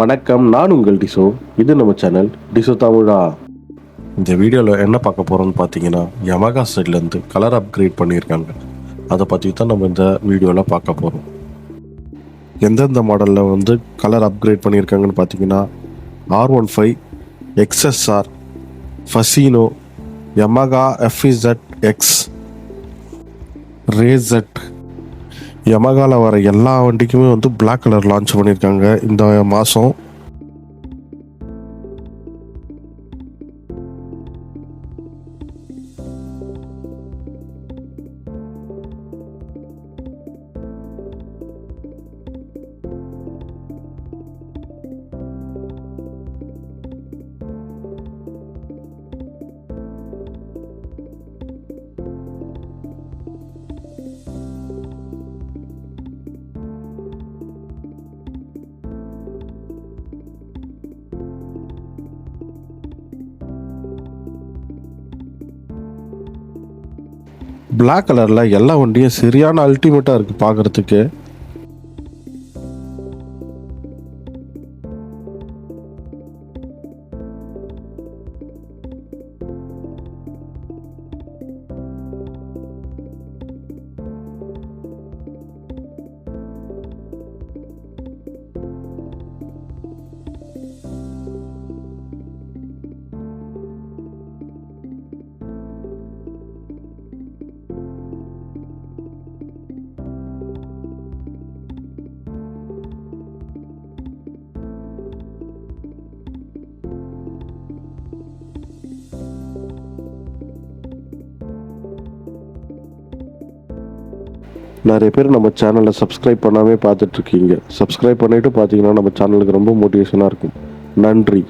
வணக்கம், நான் உங்கள் டிசோ. இது நம்ம சேனல் டிசோ தமிழா. இந்த வீடியோவில் என்ன பார்க்க போகிறோம்னு பார்த்தீங்கன்னா, யமகா சைட்லேருந்து கலர் அப்கிரேட் பண்ணியிருக்காங்க. அதை பற்றி தான் நம்ம இந்த வீடியோவில் பார்க்க போகிறோம். எந்தெந்த மாடலில் வந்து கலர் அப்கிரேட் பண்ணியிருக்காங்கன்னு பார்த்தீங்கன்னா, R15, XSR, ஃபசீனோ, யமகா FZ-X, ரேசட். யமகாவில் வர எல்லா வண்டிக்குமே வந்து பிளாக் கலர் லான்ச் பண்ணியிருக்காங்க இந்த மாதம். பிளாக் கலரில் எல்லா வண்டியும் சரியான அல்டிமேட்டாக இருக்குது பார்க்குறதுக்கு. நிறைய பேர் நம்ம சேனலை சப்ஸ்கிரைப் பண்ணாமே பார்த்துட்ருக்கீங்க. சப்ஸ்கிரைப் பண்ணிவிட்டு பார்த்தீங்கன்னா நம்ம சேனலுக்கு ரொம்ப மோட்டிவேஷனாக இருக்கும். நன்றி.